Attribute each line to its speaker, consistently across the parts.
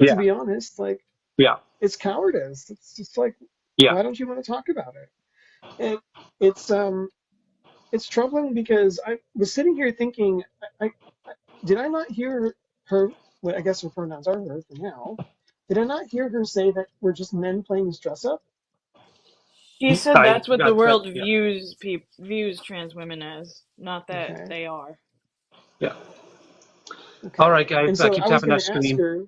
Speaker 1: to
Speaker 2: Yeah,
Speaker 1: be honest. Like,
Speaker 2: yeah,
Speaker 1: it's cowardice. It's just like,
Speaker 2: yeah.
Speaker 1: why don't you want to talk about it? And it's it's troubling because I was sitting here thinking, I did I not hear her? Well, I guess her pronouns are her for now. Did I not hear her say that we're just men playing dress up?
Speaker 3: She said
Speaker 2: I
Speaker 3: that's what the
Speaker 2: got that.
Speaker 3: world
Speaker 2: Yeah,
Speaker 3: views trans women as, not that
Speaker 1: Okay,
Speaker 3: they are.
Speaker 2: yeah. All
Speaker 1: okay.
Speaker 2: right, guys,
Speaker 1: And so
Speaker 2: keep
Speaker 1: I was
Speaker 2: tapping
Speaker 1: going
Speaker 2: that
Speaker 1: to ask
Speaker 2: screen.
Speaker 1: her.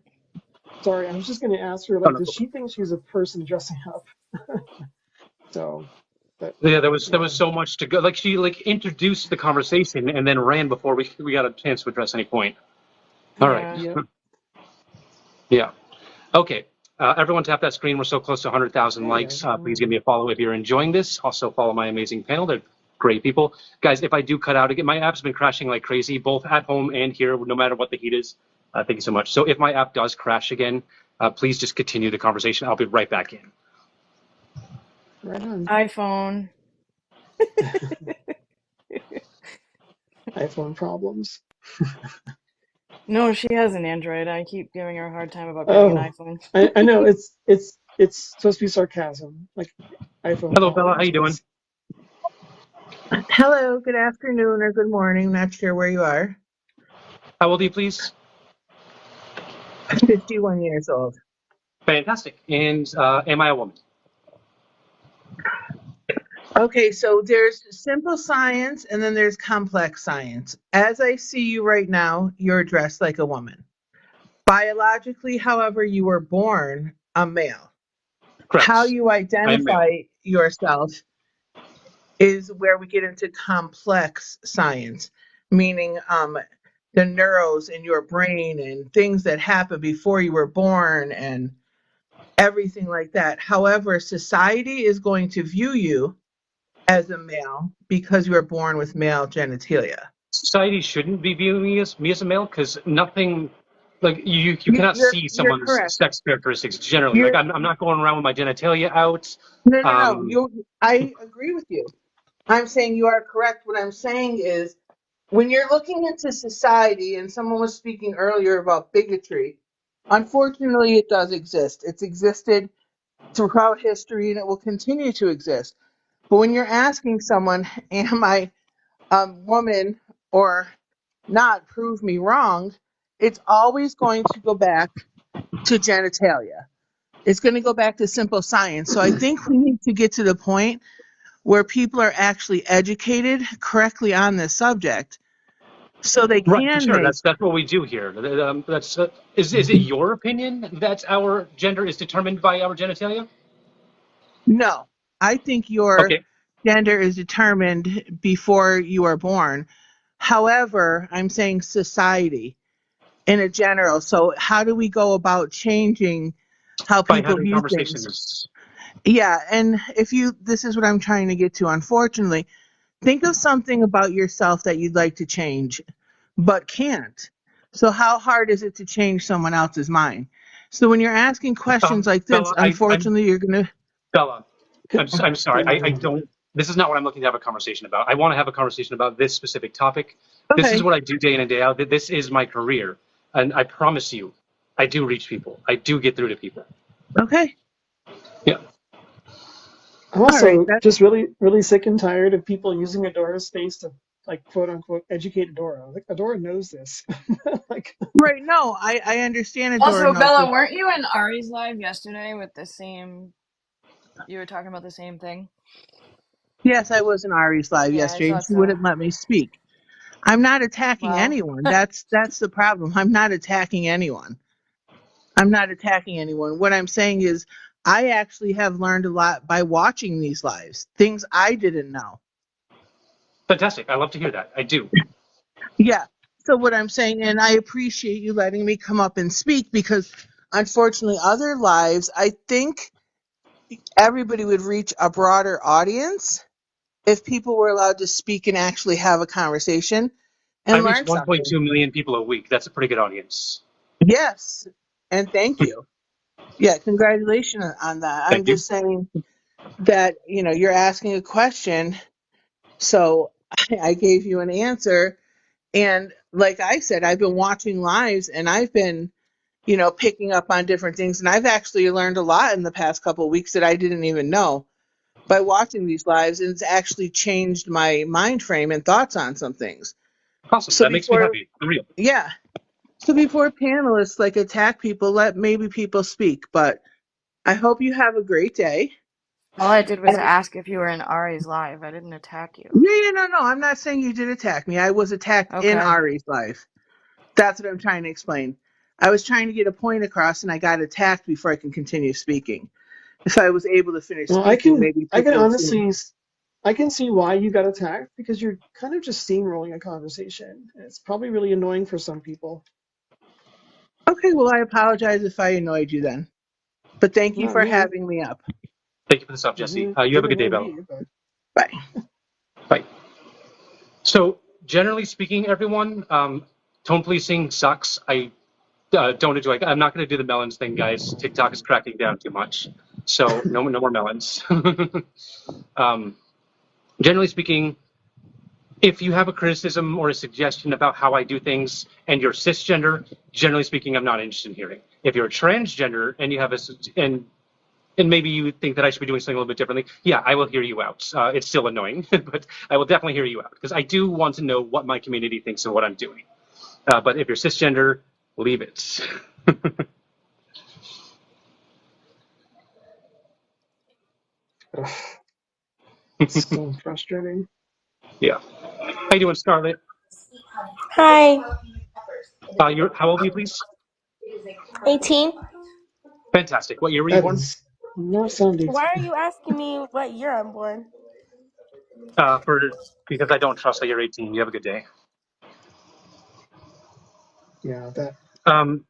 Speaker 1: Sorry, I was just going to ask her,
Speaker 2: Oh,
Speaker 1: like,
Speaker 2: no,
Speaker 1: does
Speaker 2: go for
Speaker 1: she think she's a person dressing up? So, but
Speaker 2: it. Yeah, there was
Speaker 1: yeah,
Speaker 2: so much to go. Like she like introduced the conversation and then ran before we got a chance to address any point. All right.
Speaker 3: Yeah.
Speaker 1: yep.
Speaker 2: Yeah. Okay. Everyone tap that screen. We're so close to 100,000
Speaker 1: Hey,
Speaker 2: likes. Please give
Speaker 1: everyone.
Speaker 2: me a follow if you're enjoying this. Also follow my amazing panel. They're great people. Guys, if I do cut out again, my app's been crashing like crazy, both at home and here, no matter what the heat is. Thank you so much. So if my app does crash again, please just continue the conversation. I'll be right back in.
Speaker 1: Right on.
Speaker 3: iPhone.
Speaker 1: iPhone problems.
Speaker 3: No, she has an Android. I keep giving her a hard time about getting an
Speaker 1: Oh,
Speaker 3: iPhone.
Speaker 1: I know it's supposed to be sarcasm, like iPhone
Speaker 2: Hello, Bella. How
Speaker 1: problems,
Speaker 2: you
Speaker 1: but
Speaker 2: doing?
Speaker 1: it's
Speaker 4: Hello, good afternoon or good morning. Not sure where you are.
Speaker 2: How old are you, please?
Speaker 4: 51 years old.
Speaker 2: Fantastic. And am I a woman?
Speaker 4: Okay, so there's simple science and then there's complex science. As I see you right now, you're dressed like a woman. Biologically, however, you were born a male. How
Speaker 2: Correct.
Speaker 4: you
Speaker 2: I am male.
Speaker 4: identify yourself is where we get into complex science, meaning the neurons in your brain and things that happen before you were born and everything like that. However, society is going to view you as a male because you were born with male genitalia.
Speaker 2: Society shouldn't be viewing me as a male because nothing like you cannot see
Speaker 4: You're
Speaker 2: someone's
Speaker 4: correct.
Speaker 2: sex characteristics generally. Like
Speaker 4: You're
Speaker 2: I'm not going around with my genitalia out.
Speaker 4: no.
Speaker 2: Um,
Speaker 4: I agree with you. I'm saying you are correct. What I'm saying is when you're looking into society, and someone was speaking earlier about bigotry, unfortunately, it does exist. It's existed throughout history and it will continue to exist. But when you're asking someone, am I a woman or not, prove me wrong, it's always going to go back to genitalia. It's going to go back to simple science. So I think we need to get to the point where people are actually educated correctly on this subject so they
Speaker 2: right, for
Speaker 4: can
Speaker 2: sure.
Speaker 4: make.
Speaker 2: That's what we do here. That's is it your opinion that our gender is determined by our genitalia?
Speaker 4: No, I think your
Speaker 2: Okay,
Speaker 4: gender is determined before you are born. However, I'm saying society in a general. So how do we go about changing how
Speaker 2: by
Speaker 4: people
Speaker 2: having
Speaker 4: view things?
Speaker 2: conversations.
Speaker 4: Yeah, and if you, this is what I'm trying to get to, unfortunately, think of something about yourself that you'd like to change, but can't. So how hard is it to change someone else's mind? So when you're asking questions like this,
Speaker 2: Bella, I'm
Speaker 4: unfortunately, you're gonna,
Speaker 2: Bella. I'm sorry. I
Speaker 1: hello.
Speaker 2: don't. This is not what I'm looking to have a conversation about. I want to have a conversation about this specific topic. This is
Speaker 4: okay,
Speaker 2: what I do day in and day out. This is my career, and I promise you, I do reach people. I do get through to people.
Speaker 4: okay,
Speaker 2: Yeah.
Speaker 1: I'm
Speaker 4: all right.
Speaker 1: also just really sick and tired of people using Adora's face to like quote unquote educate Adora. Like Adora knows this. Like
Speaker 4: Right, no, I understand Adora
Speaker 3: Also,
Speaker 4: knows
Speaker 3: Bella,
Speaker 4: this.
Speaker 3: weren't you in Ari's live yesterday with the same? You were talking about the same thing.
Speaker 4: Yes, I was in Ari's live
Speaker 3: Yeah, I
Speaker 4: yesterday and
Speaker 3: thought
Speaker 4: she
Speaker 3: so.
Speaker 4: wouldn't let me speak. I'm not attacking
Speaker 3: Well,
Speaker 4: anyone. That's the problem. I'm not attacking anyone. I'm not attacking anyone. What I'm saying is I actually have learned a lot by watching these lives, things I didn't know.
Speaker 2: Fantastic. I love to hear that. I do.
Speaker 4: Yeah. So what I'm saying, and I appreciate you letting me come up and speak because unfortunately other lives, I think everybody would reach a broader audience if people were allowed to speak and actually have a conversation
Speaker 2: I
Speaker 4: and
Speaker 2: reach
Speaker 4: learn something.
Speaker 2: 1.2 million people a week. That's a pretty good audience.
Speaker 4: Yes. And thank you. Yeah, congratulations on that. I'm
Speaker 2: Thank you.
Speaker 4: just saying that, you're asking a question, so I gave you an answer. And like I said, I've been watching lives and I've been picking up on different things. And I've actually learned a lot in the past couple of weeks that I didn't even know by watching these lives, and it's actually changed my mind frame and thoughts on some things.
Speaker 2: Awesome.
Speaker 4: So
Speaker 2: That makes me
Speaker 4: before,
Speaker 2: happy. For real.
Speaker 4: yeah. So before panelists like attack people, let maybe people speak. But I hope you have a great day.
Speaker 3: All I did was
Speaker 4: And
Speaker 3: ask if you were in Ari's live. I didn't attack you.
Speaker 4: yeah, no. I'm not saying you did attack me. I was attacked in
Speaker 3: Okay.
Speaker 4: Ari's life. That's what I'm trying to explain. I was trying to get a point across, and I got attacked before I can continue speaking. If I was able to finish
Speaker 1: Well,
Speaker 4: speaking, maybe
Speaker 1: I can
Speaker 4: people would see.
Speaker 1: honestly, I can see why you got attacked because you're kind of just steamrolling a conversation. And it's probably really annoying for some people.
Speaker 4: Okay, well, I apologize if I annoyed you then. But thank you
Speaker 1: Not
Speaker 4: for
Speaker 1: me.
Speaker 4: having me up.
Speaker 2: Thank you for the stuff,
Speaker 1: You
Speaker 2: Jesse. You have a
Speaker 1: didn't
Speaker 2: good day,
Speaker 1: annoy
Speaker 2: Bella.
Speaker 1: me, but
Speaker 4: Bye.
Speaker 2: Bye. So, generally speaking, everyone, tone policing sucks. I don't enjoy it. I'm not going to do the melons thing, guys. TikTok is cracking down too much. So, no more melons. um, generally speaking, if you have a criticism or a suggestion about how I do things and you're cisgender, generally speaking, I'm not interested in hearing. If you're transgender and you have and maybe you think that I should be doing something a little bit differently, yeah, I will hear you out. It's still annoying, but I will definitely hear you out because I do want to know what my community thinks and what I'm doing. But if you're cisgender, leave it.
Speaker 1: ugh, it's so frustrating.
Speaker 2: Yeah. How you doing, Scarlett?
Speaker 5: Hi,
Speaker 2: How old are you, please?
Speaker 5: 18.
Speaker 2: Fantastic. What year were you
Speaker 1: That
Speaker 2: born?
Speaker 1: is not sounding.
Speaker 5: Why are you asking me what year I'm born?
Speaker 2: For Because I don't trust that you're 18. You have a good day.
Speaker 1: Yeah, that.
Speaker 2: Um,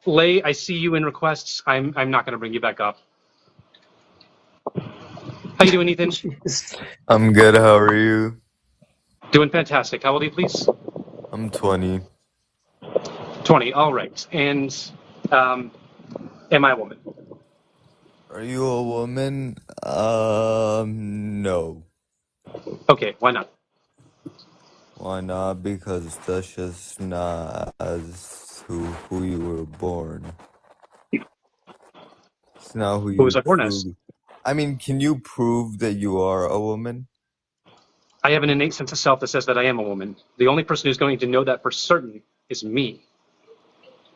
Speaker 2: Lay, I see you in requests. I'm not going to bring you back up. How you doing, Ethan?
Speaker 1: Jeez.
Speaker 6: I'm good. How are you?
Speaker 2: Doing fantastic. How old are you, please?
Speaker 6: I'm 20.
Speaker 2: 20. All right. And um, am I a woman?
Speaker 6: Are you a woman? No.
Speaker 2: Okay. Why not?
Speaker 6: Why not? Because that's just not as who you were born. It's not who
Speaker 2: Who was
Speaker 6: you
Speaker 2: I born as?
Speaker 6: truly. I mean, can you prove that you are a woman?
Speaker 2: I have an innate sense of self that says that I am a woman. The only person who's going to know that for certain is me.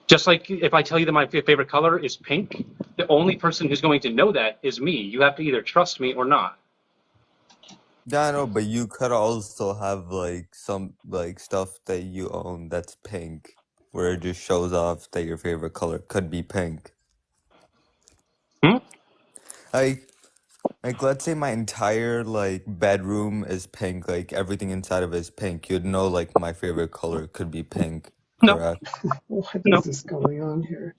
Speaker 2: Just like if I tell you that my favorite color is pink, the only person who's going to know that is me. You have to either trust me or not.
Speaker 6: Yeah, I know, but you could also have like some like stuff that you own that's pink, where it just shows off that your favorite color could be pink.
Speaker 2: Hmm?
Speaker 6: Like, let's say my entire, like, bedroom is pink, like, everything inside of it is pink. You'd know, like, my favorite color could be pink,
Speaker 2: No,
Speaker 6: correct?
Speaker 1: What
Speaker 2: no.
Speaker 1: is this going on here?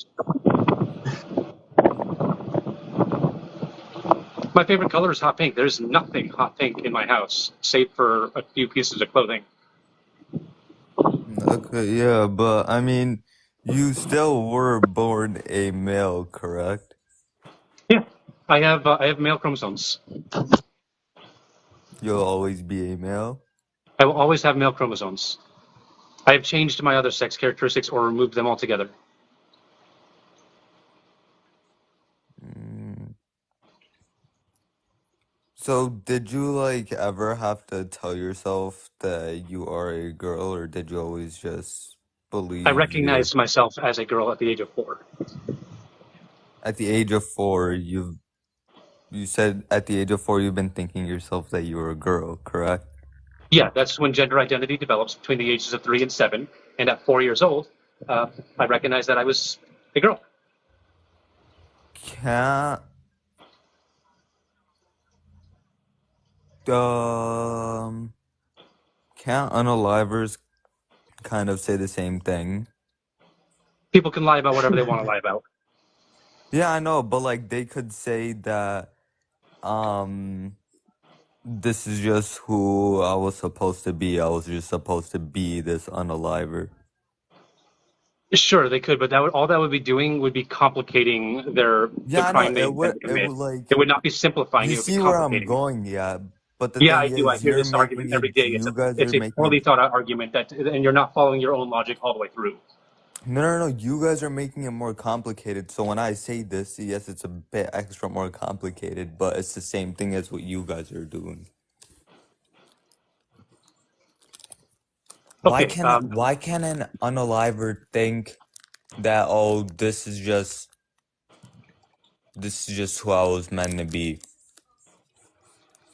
Speaker 2: My favorite color is hot pink. There's nothing hot pink in my house, save for a few pieces of clothing.
Speaker 6: Okay, yeah, but, I mean, you still were born a male, correct?
Speaker 2: Yeah, I have male chromosomes.
Speaker 6: You'll always be a male?
Speaker 2: I will always have male chromosomes. I have changed my other sex characteristics or removed them altogether.
Speaker 6: Mm. So, did you, like, ever have to tell yourself that you are a girl, or did you always just
Speaker 2: I
Speaker 6: believe you're...
Speaker 2: recognized myself as a girl at the age of 4.
Speaker 6: At the age of 4, you said at the age of 4 you've been thinking yourself that you were a girl, correct?
Speaker 2: Yeah, that's when gender identity develops between the ages of 3 and 7. And at 4 years old, I recognized that I was a girl.
Speaker 6: Can't um can't unalivers kind of say the same thing?
Speaker 2: People can lie about whatever they want to lie about.
Speaker 6: Yeah, I know, but like they could say that um this is just who I was supposed to be. I was just supposed to be this unaliver.
Speaker 2: Sure, they could, but all that would be doing would be complicating the
Speaker 6: Yeah, I know
Speaker 2: crime they intend to
Speaker 6: it
Speaker 2: commit.
Speaker 6: would like
Speaker 2: It would not be simplifying;
Speaker 6: you
Speaker 2: it would be
Speaker 6: see where I'm
Speaker 2: complicating it.
Speaker 6: going, yeah. But the
Speaker 2: Yeah, I
Speaker 6: thing
Speaker 2: do. I
Speaker 6: is
Speaker 2: hear
Speaker 6: you're
Speaker 2: this argument
Speaker 6: making
Speaker 2: every
Speaker 6: it
Speaker 2: day.
Speaker 6: you guys are
Speaker 2: It's a
Speaker 6: making it
Speaker 2: poorly thought out argument and you're not following your own logic all the way through.
Speaker 6: No. You guys are making it more complicated. So when I say this, yes, it's a bit extra more complicated, but it's the same thing as what you guys are doing.
Speaker 2: Okay.
Speaker 6: Why can an unaliver think that, oh, this is just who I was meant to be,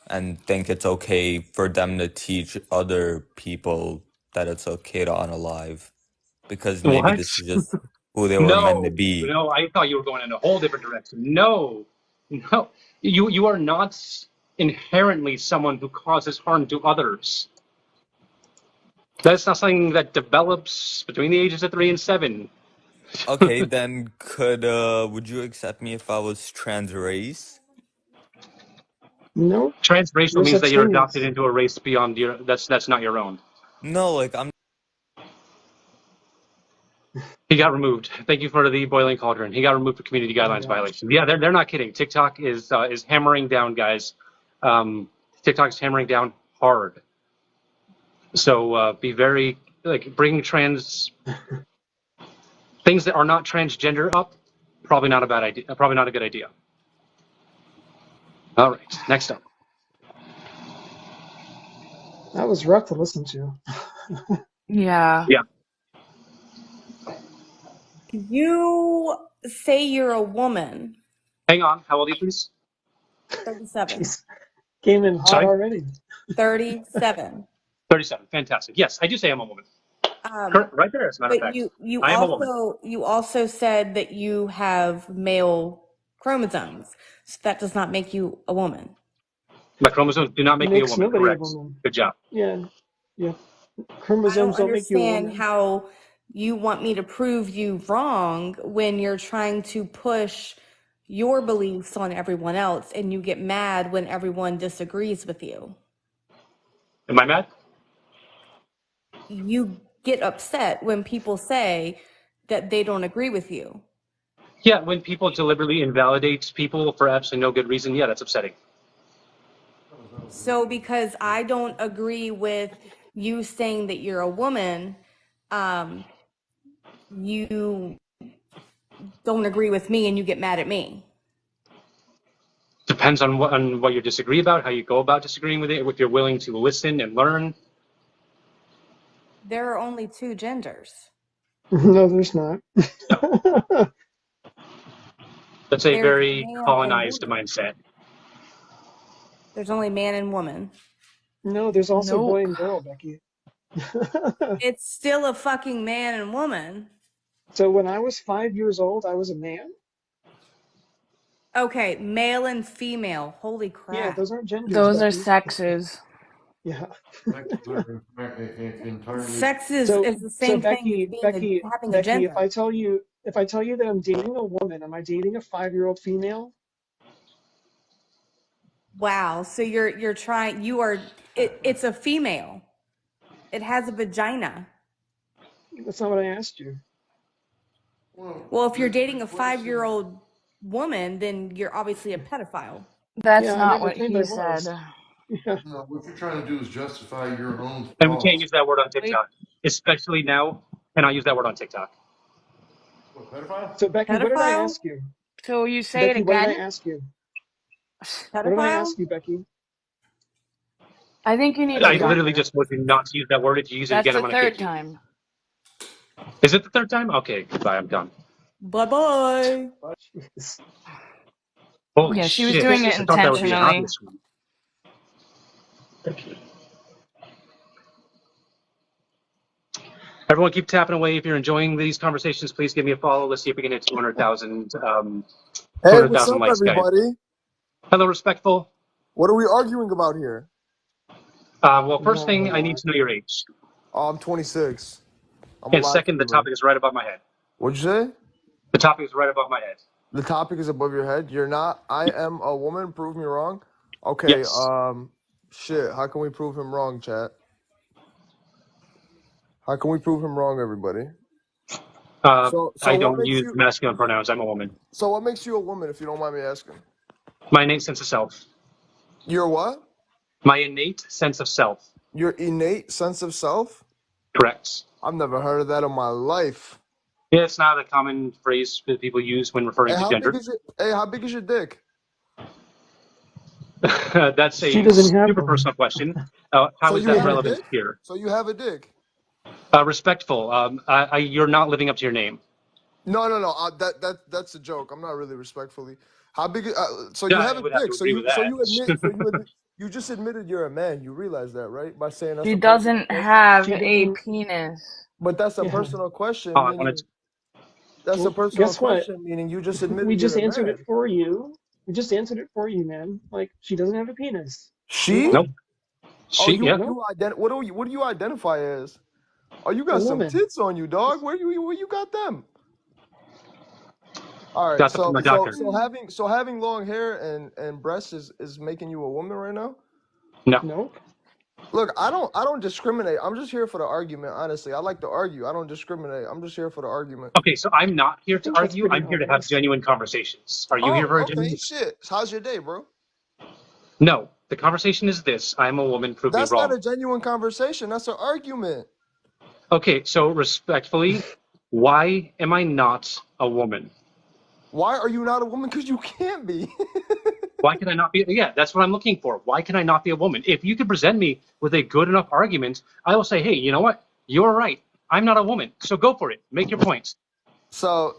Speaker 6: and think it's okay for them to teach other people that it's okay to unalive because maybe
Speaker 2: What?
Speaker 6: this is just who they were meant to
Speaker 2: No,
Speaker 6: be.
Speaker 2: no. I thought you were going in a whole different direction. No, no. You are not inherently someone who causes harm to others. That's not something that develops between the ages of 3 and 7.
Speaker 6: Okay, then would you accept me if I was trans race?
Speaker 1: No,
Speaker 2: Transracial
Speaker 1: no
Speaker 2: means that
Speaker 1: such
Speaker 2: you're
Speaker 1: thing
Speaker 2: adopted
Speaker 1: as.
Speaker 2: into a race beyond your. That's not your own.
Speaker 6: No, like I'm
Speaker 2: He got removed. Thank you for the boiling cauldron. He got removed for community
Speaker 1: Oh my
Speaker 2: guidelines
Speaker 1: gosh.
Speaker 2: violation. Yeah, they're not kidding. TikTok is hammering down, guys. TikTok is hammering down hard. So be very bringing trans things that are not transgender up. Probably not a bad idea. Probably not a good idea. All right, next up.
Speaker 1: That was rough to listen to.
Speaker 3: Yeah.
Speaker 2: Yeah,
Speaker 5: You say you're a woman.
Speaker 2: hang on. How old are you, please?
Speaker 5: 37.
Speaker 1: Jeez, came in hot
Speaker 2: Sorry,
Speaker 1: already.
Speaker 5: 37.
Speaker 2: 37. Fantastic. Yes, I do say I'm a woman.
Speaker 5: Um,
Speaker 2: Correct, right there. As a matter of
Speaker 5: but
Speaker 2: fact,
Speaker 5: you
Speaker 2: I am a woman.
Speaker 5: also said that you have male chromosomes. So that does not make you a woman.
Speaker 2: My chromosomes do not make me a
Speaker 1: Makes
Speaker 2: woman.
Speaker 1: nobody a
Speaker 2: Correct.
Speaker 1: woman.
Speaker 2: Good job.
Speaker 1: Yeah, yeah.
Speaker 5: I don't
Speaker 1: Chromosomes don't make you a
Speaker 5: understand
Speaker 1: woman.
Speaker 5: how you want me to prove you wrong when you're trying to push your beliefs on everyone else and you get mad when everyone disagrees with you.
Speaker 2: Am I mad?
Speaker 5: You get upset when people say that they don't agree with you.
Speaker 2: Yeah, when people deliberately invalidate people for absolutely no good reason, yeah, that's upsetting.
Speaker 5: So because I don't agree with you saying that you're a woman, you don't agree with me and you get mad at me.
Speaker 2: Depends on what you disagree about, how you go about disagreeing with it, if you're willing to listen and learn.
Speaker 5: There are only two genders.
Speaker 1: No, there's not.
Speaker 2: No, that's a
Speaker 5: There's
Speaker 2: very
Speaker 5: man and
Speaker 2: colonized
Speaker 5: woman.
Speaker 2: mindset.
Speaker 5: There's only man and woman.
Speaker 1: No, there's also
Speaker 3: Nope.
Speaker 1: boy and girl, Becky.
Speaker 5: It's still a fucking man and woman.
Speaker 1: So when I was 5 years old, I was a man.
Speaker 5: Okay, male and female. Holy
Speaker 1: Yeah,
Speaker 5: crap.
Speaker 1: those aren't genders,
Speaker 3: Those are
Speaker 1: Becky.
Speaker 3: sexes.
Speaker 1: Yeah.
Speaker 6: entirely.
Speaker 5: Sex is,
Speaker 1: So
Speaker 5: is the
Speaker 1: so
Speaker 5: same thing as
Speaker 1: Becky, Becky,
Speaker 5: having a
Speaker 1: Becky,
Speaker 5: gender.
Speaker 1: if I tell you that I'm dating a woman, am I dating a 5-year-old female?
Speaker 5: Wow. So you're trying it's a female. It has a vagina.
Speaker 1: That's not what I asked you.
Speaker 5: Well, if you're dating a 5-year-old woman, then you're obviously a pedophile.
Speaker 3: That's
Speaker 1: Yeah, I
Speaker 3: not
Speaker 1: never
Speaker 3: what
Speaker 1: claimed
Speaker 3: he
Speaker 1: I
Speaker 3: said.
Speaker 1: was. Yeah.
Speaker 6: No, what you're trying to do is justify your own
Speaker 2: And we can't
Speaker 6: flaws.
Speaker 2: use that word on
Speaker 3: Wait,
Speaker 2: TikTok, especially now. Cannot use that word on TikTok.
Speaker 6: What, pedophile?
Speaker 1: So Becky, what did I
Speaker 5: Pedophile?
Speaker 1: ask you?
Speaker 3: so you say it
Speaker 1: Becky, what did I
Speaker 3: again?
Speaker 1: ask you? What did I
Speaker 5: Pedophile?
Speaker 1: ask you, Becky?
Speaker 3: I think you need
Speaker 1: Becky,
Speaker 3: to
Speaker 2: I
Speaker 1: what did
Speaker 3: stop.
Speaker 2: literally
Speaker 1: I
Speaker 2: just
Speaker 1: ask
Speaker 2: told you not to use that word. If you use it
Speaker 3: That's
Speaker 2: again, I'm
Speaker 3: the
Speaker 2: gonna kick
Speaker 3: third
Speaker 2: you.
Speaker 3: time.
Speaker 2: Is it the third time? Okay, goodbye. I'm done.
Speaker 5: Bye-bye.
Speaker 1: you? Jeez.
Speaker 2: Holy
Speaker 3: Yeah, she was
Speaker 2: shit!
Speaker 3: doing
Speaker 1: Becky,
Speaker 3: it
Speaker 2: I thought that would be an
Speaker 3: intentionally.
Speaker 2: obvious one. Everyone, keep tapping away. If you're enjoying these conversations, please give me a follow. Let's see if we can hit 200,000
Speaker 7: Hey, what's up,
Speaker 2: likes, guys.
Speaker 7: everybody?
Speaker 2: Hello, respectful.
Speaker 7: What are we arguing about here?
Speaker 2: Well, first
Speaker 1: not a
Speaker 2: thing,
Speaker 1: whole
Speaker 2: I need
Speaker 1: lot.
Speaker 2: to know your age.
Speaker 7: Oh, I'm 26. I'm a
Speaker 2: And
Speaker 7: live
Speaker 2: second, the
Speaker 7: streamer.
Speaker 2: topic is right above my head.
Speaker 7: What'd you say?
Speaker 2: The topic is right above my head.
Speaker 7: The topic is above your head. You're not. I am a woman. Prove me wrong. Okay.
Speaker 2: Yes.
Speaker 7: Shit. How can we prove him wrong, chat? How can we prove him wrong, everybody? So
Speaker 2: I
Speaker 7: what
Speaker 2: don't
Speaker 7: makes
Speaker 2: use
Speaker 7: you?
Speaker 2: masculine pronouns. I'm a woman.
Speaker 7: So what makes you a woman, if you don't mind me asking?
Speaker 2: My innate sense of self.
Speaker 7: You're what?
Speaker 2: My innate sense of self.
Speaker 7: Your innate sense of self?
Speaker 2: Correct.
Speaker 7: I've never heard of that in my life.
Speaker 2: Yeah, it's not a common phrase that people use when referring
Speaker 7: Hey,
Speaker 2: to gender.
Speaker 7: how big is your dick?
Speaker 2: That's
Speaker 1: She
Speaker 2: a
Speaker 1: doesn't have
Speaker 2: super
Speaker 1: one.
Speaker 2: personal question. How
Speaker 7: So
Speaker 2: is
Speaker 7: you
Speaker 2: that
Speaker 7: have a
Speaker 1: Yeah.
Speaker 2: relevant
Speaker 7: dick?
Speaker 2: here?
Speaker 7: So you have a dick?
Speaker 2: Respectful. You're not living up to your name.
Speaker 7: No, no, no. That's a joke. I'm not really respectfully. How big? So
Speaker 2: Yeah,
Speaker 7: you have
Speaker 2: I
Speaker 7: a
Speaker 2: would have
Speaker 7: dick.
Speaker 2: to agree with that.
Speaker 7: You just admitted you're a man. You realize that, right? By saying that's
Speaker 3: She
Speaker 7: a personal
Speaker 3: doesn't
Speaker 7: question.
Speaker 3: have
Speaker 1: She
Speaker 3: a
Speaker 1: doesn't.
Speaker 3: penis.
Speaker 7: But that's a
Speaker 1: Yeah.
Speaker 7: personal question,
Speaker 2: I wanted
Speaker 7: meaning that's a
Speaker 1: Well,
Speaker 7: personal
Speaker 1: guess what?
Speaker 7: question, meaning you just
Speaker 1: We
Speaker 7: admitted
Speaker 1: just
Speaker 7: you're a
Speaker 1: answered it
Speaker 7: man.
Speaker 1: for you. We just answered it for you, man. Like, she doesn't have a penis. Move
Speaker 7: She?
Speaker 2: nope.
Speaker 1: on.
Speaker 7: Oh,
Speaker 2: She, yeah.
Speaker 1: Nope.
Speaker 7: what do you identify as? Oh, you
Speaker 1: A
Speaker 7: got some
Speaker 1: woman.
Speaker 7: tits on you, dog. Where you got them? All right.
Speaker 2: That's up to
Speaker 7: So
Speaker 2: my
Speaker 7: so
Speaker 2: doctor.
Speaker 7: so having long hair and breasts is making you a woman right now?
Speaker 2: No.
Speaker 1: Nope.
Speaker 7: Look, I don't discriminate. I'm just here for the argument, honestly. I like to argue. I don't discriminate. I'm just here for the argument.
Speaker 2: Okay, so I'm not here
Speaker 1: I
Speaker 2: to
Speaker 1: think that's
Speaker 2: argue.
Speaker 1: pretty
Speaker 2: I'm here to have
Speaker 1: obvious.
Speaker 2: genuine conversations. Are you here for
Speaker 7: Oh,
Speaker 2: a
Speaker 7: okay,
Speaker 2: genuine?
Speaker 7: shit. How's your day, bro?
Speaker 2: No. The conversation is this: I'm a woman. Prove me
Speaker 7: That's not
Speaker 2: wrong.
Speaker 7: a genuine conversation. That's an argument.
Speaker 2: Okay, so respectfully, why am I not a woman?
Speaker 7: Why are you not a woman? Because you can't be.
Speaker 2: Why can I not be? Yeah, that's what I'm looking for. Why can I not be a woman? If you could present me with a good enough argument, I will say, hey, you know what? You're right. I'm not a woman. So go for it. Make your points.
Speaker 7: So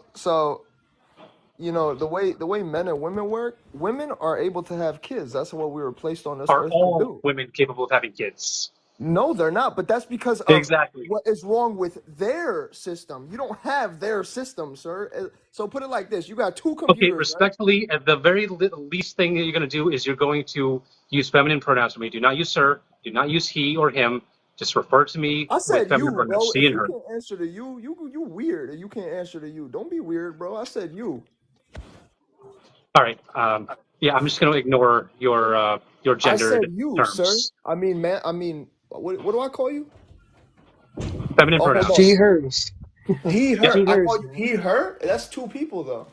Speaker 7: the way men and women work, women are able to have kids. That's what we were placed on this
Speaker 2: Are
Speaker 7: earth to
Speaker 2: all
Speaker 7: do.
Speaker 2: women capable of having kids?
Speaker 7: No, they're not, but that's because of
Speaker 2: Exactly.
Speaker 7: what is wrong with their system. You don't have their system, sir. So put it like this: you got two
Speaker 2: Okay,
Speaker 7: computers, right?
Speaker 2: respectfully, at the very least thing that you're going to do is you're going to use feminine pronouns for me. Do not use sir. Do not use he or him. Just refer to me
Speaker 7: I
Speaker 2: with
Speaker 7: said
Speaker 2: feminine
Speaker 7: you,
Speaker 2: pronouns,
Speaker 7: bro.
Speaker 2: she
Speaker 7: If
Speaker 2: and
Speaker 7: you
Speaker 2: her.
Speaker 7: can't answer to you weird. And you can't answer to you. Don't be weird, bro. I said you.
Speaker 2: All right. Yeah, I'm just going to ignore your
Speaker 7: I said
Speaker 2: gendered
Speaker 7: you, sir.
Speaker 2: terms.
Speaker 7: I mean, man. I mean, what do I call you?
Speaker 2: Feminine
Speaker 7: Oh, hold
Speaker 1: She,
Speaker 7: on.
Speaker 2: pronouns.
Speaker 1: hers.
Speaker 7: He,
Speaker 2: Yeah.
Speaker 7: her.
Speaker 1: She,
Speaker 7: I call
Speaker 1: hers,
Speaker 7: you
Speaker 1: man.
Speaker 7: he, her. That's two people, though.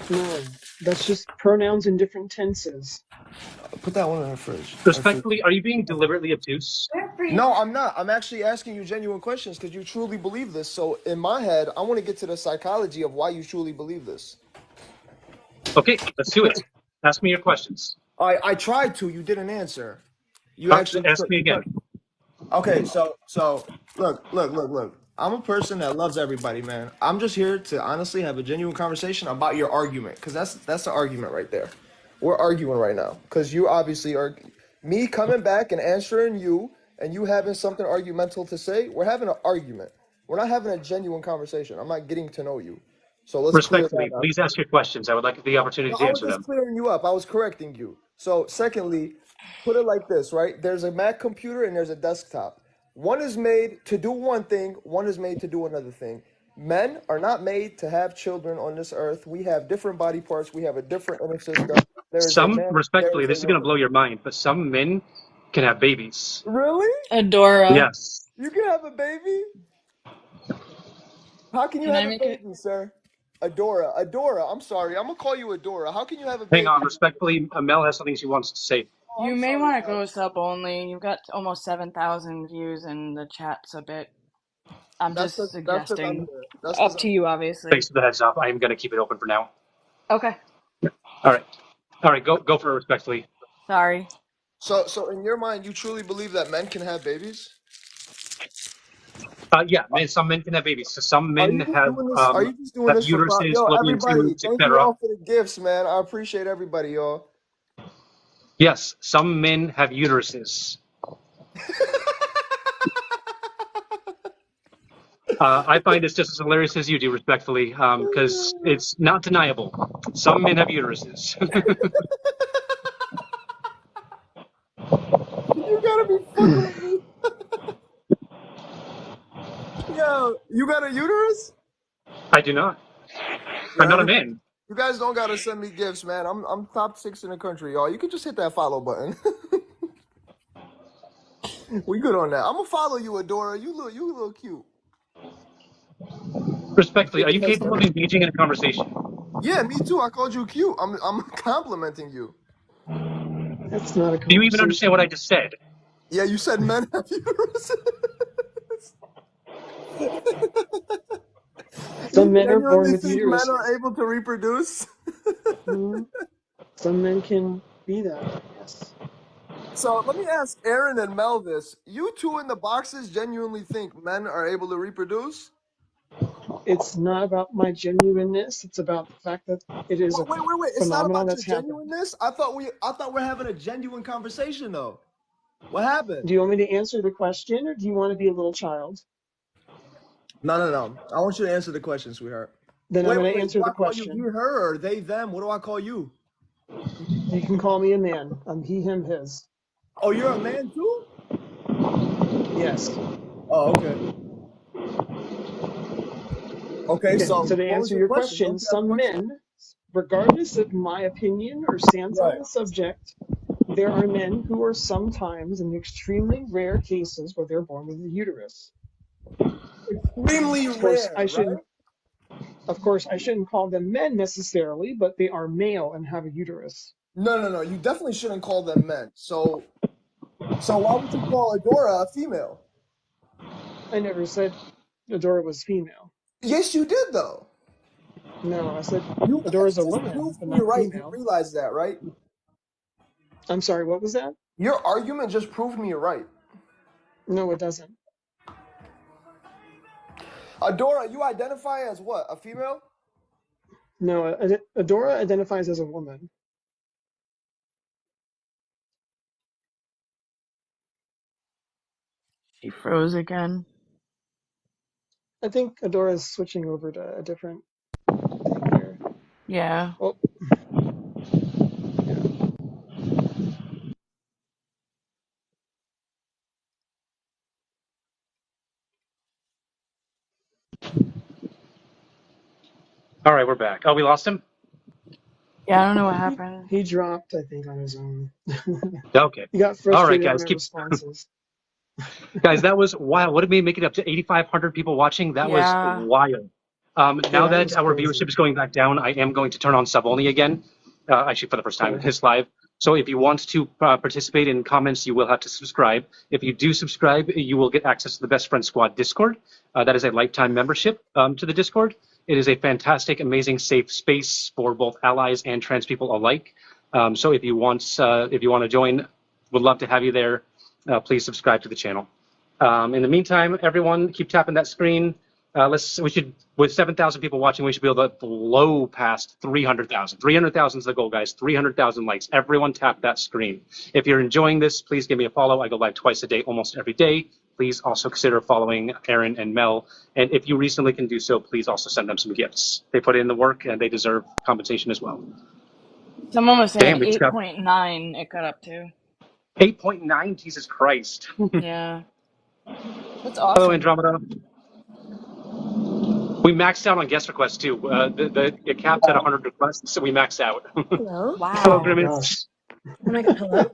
Speaker 1: No. That's just pronouns in different tenses.
Speaker 7: Put that one in the fridge.
Speaker 2: Respectfully, are you being deliberately obtuse?
Speaker 7: No, I'm not. I'm actually asking you genuine questions because you truly believe this. So in my head, I want to get to the psychology of why you truly believe this.
Speaker 2: Okay, let's do it. Ask me your questions.
Speaker 7: I tried to. You didn't answer. You actually
Speaker 2: Ask me again.
Speaker 7: Okay, so look. I'm a person that loves everybody, man. I'm just here to honestly have a genuine conversation about your argument, because that's the argument right there. We're arguing right now, because you obviously are me coming back and answering you, and you having something argumental to say. We're having an argument. We're not having a genuine conversation. I'm not getting to know you. So let's clear that
Speaker 2: Respectfully,
Speaker 7: up.
Speaker 2: please ask your questions. I would like the opportunity
Speaker 7: No,
Speaker 2: to
Speaker 7: I was
Speaker 2: answer
Speaker 7: just
Speaker 2: them.
Speaker 7: clearing you up. I was correcting you. So, secondly, put it like this, right? There's a Mac computer and there's a desktop. One is made to do one thing, one is made to do another thing. Men are not made to have children on this earth. We have different body parts, we have a different inner system. There is a
Speaker 2: Some,
Speaker 7: man, there
Speaker 2: respectfully,
Speaker 7: is a
Speaker 2: this is going to
Speaker 7: woman.
Speaker 2: blow your mind, but some men can have babies.
Speaker 7: Really?
Speaker 3: Adora.
Speaker 2: Yes.
Speaker 7: You can have a baby? How can you
Speaker 3: Can I
Speaker 7: have a
Speaker 3: make it?
Speaker 7: baby, sir? Adora, I'm sorry. I'm gonna call you Adora. How can you have a
Speaker 2: Hang
Speaker 7: baby?
Speaker 2: on. Respectfully, Mel has something she wants to say.
Speaker 7: Oh,
Speaker 3: You
Speaker 7: I'm
Speaker 3: may
Speaker 7: sorry,
Speaker 3: want to
Speaker 7: Mel.
Speaker 3: go sub only. You've got almost 7,000 views in the chat's a bit. I'm
Speaker 7: That's
Speaker 3: just
Speaker 7: because I'm
Speaker 3: suggesting.
Speaker 7: here. That's because
Speaker 3: Up
Speaker 7: I'm
Speaker 3: to you, obviously.
Speaker 2: Thanks for the heads up. I am going to keep it open for now.
Speaker 3: Okay.
Speaker 2: All right. All right. Go for it respectfully.
Speaker 3: Sorry.
Speaker 7: So in your mind, you truly believe that men can have babies?
Speaker 2: Yeah, men. Some men can have babies. So some
Speaker 7: Are
Speaker 2: men
Speaker 7: you just doing this? Are you just doing
Speaker 2: have
Speaker 7: this for
Speaker 2: uteruses,
Speaker 7: Yo,
Speaker 2: fallopian
Speaker 7: everybody,
Speaker 2: tubes,
Speaker 7: thank you
Speaker 2: etc.
Speaker 7: all for the gifts, man. I appreciate everybody, y'all.
Speaker 2: Yes, some men have uteruses. I find this just as hilarious as you do, respectfully, because it's not deniable. Some men have uteruses.
Speaker 7: You gotta be fucking with me. Yo, you got a uterus?
Speaker 2: I do not.
Speaker 7: Yo,
Speaker 2: I'm not a
Speaker 7: everybody,
Speaker 2: man.
Speaker 7: you guys don't gotta send me gifts, man. I'm top 6 in the country, y'all. You can just hit that follow button. We good on that. I'm gonna follow you, Adora. You look cute.
Speaker 2: Respectfully, are
Speaker 7: Big
Speaker 2: you
Speaker 7: kiss,
Speaker 2: capable
Speaker 7: sir.
Speaker 2: of engaging in a conversation?
Speaker 7: Yeah, me too. I called you cute. I'm complimenting you.
Speaker 1: That's not a
Speaker 2: Do you even understand what I
Speaker 1: conversation.
Speaker 2: just said?
Speaker 7: Yeah, you said men have uteruses.
Speaker 1: Some
Speaker 7: You
Speaker 1: men are born
Speaker 7: genuinely
Speaker 1: with
Speaker 7: think men
Speaker 1: uteruses.
Speaker 7: are able to reproduce?
Speaker 1: Hmm. Some men can be that. Yes.
Speaker 7: So let me ask Aaron and Mel this. You two in the boxes genuinely think men are able to reproduce?
Speaker 1: It's not about my genuineness. It's about the fact that it is a
Speaker 7: Wait. It's not
Speaker 1: phenomenon
Speaker 7: about your
Speaker 1: that's happened.
Speaker 7: genuineness? I thought we're having a genuine conversation though. What happened?
Speaker 1: Do you want me to answer the question, or do you want to be a little child?
Speaker 7: No. I want you to answer the question, sweetheart.
Speaker 1: Then I'm going to
Speaker 7: Wait.
Speaker 1: answer
Speaker 7: Do
Speaker 1: the
Speaker 7: I call you he,
Speaker 1: question.
Speaker 7: her, or they, them? What do I call you?
Speaker 1: You can call me a man. I'm he, him, his.
Speaker 7: Oh, you're a man too?
Speaker 1: Yes.
Speaker 7: Oh, okay. Okay,
Speaker 1: Okay.
Speaker 7: so
Speaker 1: So to
Speaker 7: what was
Speaker 1: answer
Speaker 7: your
Speaker 1: your
Speaker 7: question?
Speaker 1: question,
Speaker 7: Don't you have a
Speaker 1: some
Speaker 7: question?
Speaker 1: men, regardless of my opinion or stance on
Speaker 7: Right.
Speaker 1: the subject, there are men who are sometimes, in extremely rare cases, where they're born with a uterus.
Speaker 7: Extremely
Speaker 1: Of course,
Speaker 7: rare, right?
Speaker 1: of course, I shouldn't call them men necessarily, but they are male and have a uterus.
Speaker 7: No. You definitely shouldn't call them men. So why would you call Adora a female?
Speaker 1: I never said Adora was female.
Speaker 7: Yes, you did though.
Speaker 1: No, I said
Speaker 7: You guys
Speaker 1: Adora's a
Speaker 7: just
Speaker 1: woman,
Speaker 7: proved
Speaker 1: but
Speaker 7: me
Speaker 1: not
Speaker 7: right. You
Speaker 1: female.
Speaker 7: realize that, right?
Speaker 1: I'm sorry, what was that?
Speaker 7: Your argument just proved me right.
Speaker 1: No, it doesn't.
Speaker 7: Adora, you identify as what? A female?
Speaker 1: No, Adora identifies as a woman.
Speaker 3: She froze again.
Speaker 1: I think Adora is switching over to a different thing here.
Speaker 3: Yeah.
Speaker 1: Oh, yeah.
Speaker 2: All right, we're back. Oh, we lost him?
Speaker 3: Yeah, I don't know what happened.
Speaker 1: He dropped, I think, on his own.
Speaker 2: Okay.
Speaker 1: He got
Speaker 2: All right,
Speaker 1: frustrated at
Speaker 2: guys.
Speaker 1: my
Speaker 2: Keep
Speaker 1: responses.
Speaker 2: Guys, that was wild. What did we make it up to 8,500 people watching? That was
Speaker 3: Yeah.
Speaker 2: wild. Now
Speaker 1: Yeah, it
Speaker 2: that
Speaker 1: was
Speaker 2: our viewership
Speaker 1: crazy.
Speaker 2: is going back down, I am going to turn on sub only again, actually for the first time in
Speaker 1: Okay.
Speaker 2: this live. So if you want to participate in comments, you will have to subscribe. If you do subscribe, you will get access to the Best Friend Squad Discord. That is a lifetime membership to the Discord. It is a fantastic, amazing, safe space for both allies and trans people alike. So if you want to join, would love to have you there. Please subscribe to the channel. In the meantime, everyone, keep tapping that screen. We should, with 7,000 people watching, we should be able to blow past 300,000. 300,000 is the goal, guys. 300,000 likes. Everyone tap that screen. If you're enjoying this, please give me a follow. I go live twice a day, almost every day. Please also consider following Aaron and Mel. And if you recently can do so, please also send them some gifts. They put in the work and they deserve compensation as well.
Speaker 3: Someone was saying
Speaker 2: Damn, we just got
Speaker 3: 8.9 it got up to.
Speaker 2: 8.9. Jesus Christ.
Speaker 3: Yeah. That's
Speaker 2: Hello,
Speaker 3: awesome.
Speaker 2: Andromeda. We maxed out on guest requests too. It caps at 100 requests, so we maxed out.
Speaker 8: Hello?
Speaker 2: Hello,
Speaker 1: Oh my
Speaker 3: Wow.
Speaker 2: Grimace.
Speaker 1: gosh.
Speaker 8: Oh my god, hello?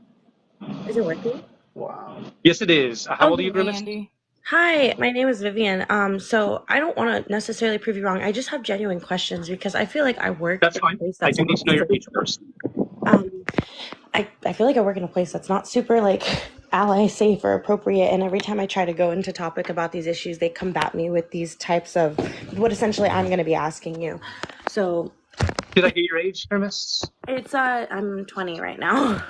Speaker 8: Is it working?
Speaker 1: Wow.
Speaker 2: Yes, it is. How old are you,
Speaker 8: Okay.
Speaker 3: Hey,
Speaker 2: Grimace?
Speaker 3: Andy.
Speaker 8: Hi, my name is Vivian. So I don't want to necessarily prove you wrong. I just have genuine questions because I feel like I work
Speaker 2: That's
Speaker 8: in a
Speaker 2: fine.
Speaker 8: place
Speaker 2: I
Speaker 8: that's
Speaker 2: do need
Speaker 8: not
Speaker 2: to know your
Speaker 8: super.
Speaker 2: age first.
Speaker 8: Um, I feel like I work in a place that's not super like ally safe or appropriate. And every time I try to go into topic about these issues, they combat me with these types of what essentially I'm going to be asking you. So
Speaker 2: Did I get your age, Grimace?
Speaker 8: it's I'm 20 right now.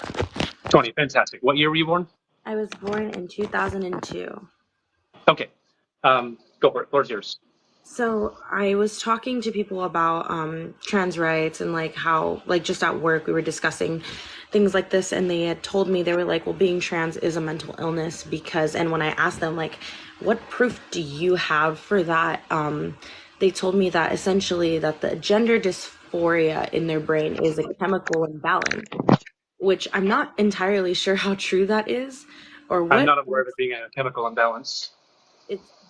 Speaker 2: 20. Fantastic. What year were you born?
Speaker 8: I was born in 2002.
Speaker 2: Okay. Go for it. Floor's yours.
Speaker 8: So I was talking to people about trans rights and like how like just at work we were discussing things like this, and they had told me, they were like, well, being trans is a mental illness because, and when I asked them like, what proof do you have for that, they told me that essentially that the gender dysphoria in their brain is a chemical imbalance, which I'm not entirely sure how true that is or
Speaker 2: I'm
Speaker 8: what.
Speaker 2: not aware of it being a chemical imbalance.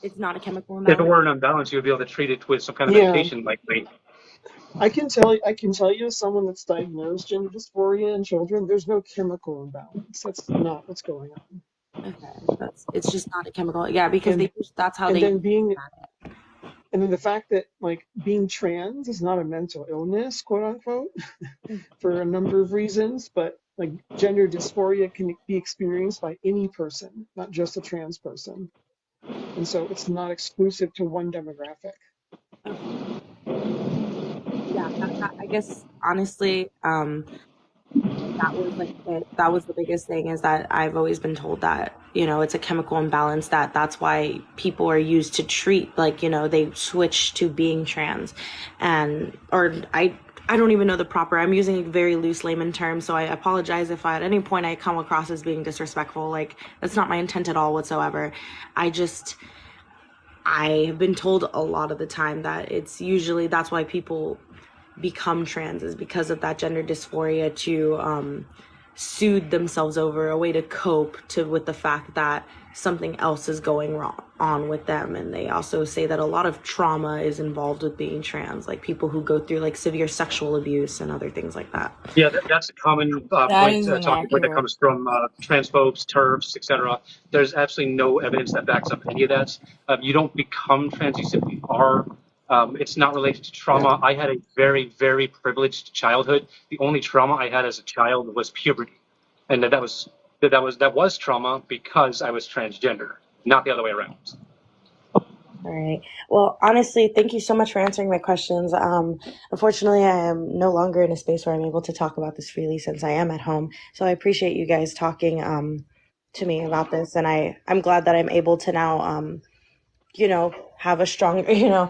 Speaker 8: It's not a chemical
Speaker 2: If it
Speaker 8: imbalance.
Speaker 2: were an imbalance, you would be able to treat it with some kind of
Speaker 1: Yeah,
Speaker 2: medication, likely.
Speaker 1: I can tell you as someone that's diagnosed gender dysphoria in children, there's no chemical imbalance. That's not what's going on.
Speaker 8: Okay, that's it's just not a chemical. Yeah, because
Speaker 1: And
Speaker 8: that's how
Speaker 1: and
Speaker 8: they.
Speaker 1: then and then the fact that like being trans is not a mental illness, quote unquote, for a number of reasons, but like gender dysphoria can be experienced by any person, not just a trans person. And so it's not exclusive to one demographic.
Speaker 8: Yeah, I guess honestly, that was like that was the biggest thing, is that I've always been told that, you know, it's a chemical imbalance, that's why people are used to treat, like, you know, they switch to being trans. And or I don't even know the proper, I'm using a very loose layman term, so I apologize if at any point I come across as being disrespectful. Like, that's not my intent at all whatsoever. I have been told a lot of the time that it's usually, that's why people become trans, is because of that gender dysphoria, to soothe themselves over, a way to cope with the fact that something else is going wrong on with them. And they also say that a lot of trauma is involved with being trans, like people who go through like severe sexual abuse and other things like that.
Speaker 2: Yeah, that's a common
Speaker 3: That
Speaker 2: point,
Speaker 3: is
Speaker 2: talking point that
Speaker 3: inaccurate.
Speaker 2: comes from transphobes, TERFs, etc. There's absolutely no evidence that backs up any of that. You don't become trans; you simply are. It's not related to trauma. I had a very, very privileged childhood. The only trauma I had as a child was puberty, and that was trauma because I was transgender, not the other way around.
Speaker 8: All right. Well, honestly, thank you so much for answering my questions. Unfortunately, I am no longer in a space where I'm able to talk about this freely, since I am at home. So I appreciate you guys talking to me about this, and I'm glad that I'm able to now, you know, have a strong, you know,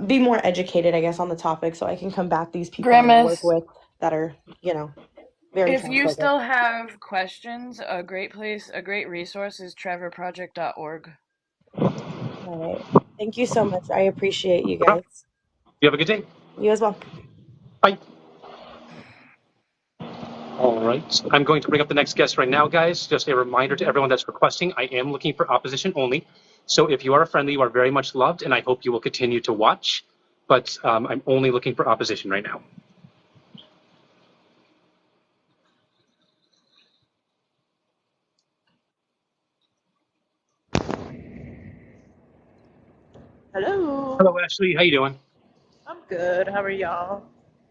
Speaker 8: be more educated, I guess, on the topic, so I can combat these people that I work
Speaker 3: Grimace,
Speaker 8: with that are, you know, very
Speaker 3: if you
Speaker 8: transphobic.
Speaker 3: still have questions, a great place, a great resource is trevorproject.org.
Speaker 8: All right. Thank you so much. I appreciate you
Speaker 2: Well,
Speaker 8: guys.
Speaker 2: you have a good day.
Speaker 8: You as well.
Speaker 2: Bye. All right. I'm going to bring up the next guest right now, guys. Just a reminder to everyone that's requesting, I am looking for opposition only. So if you are a friendly, you are very much loved, and I hope you will continue to watch. But I'm only looking for opposition right now.
Speaker 9: Hello.
Speaker 2: Hello, Ashley. How you doing?
Speaker 9: I'm good. How are y'all?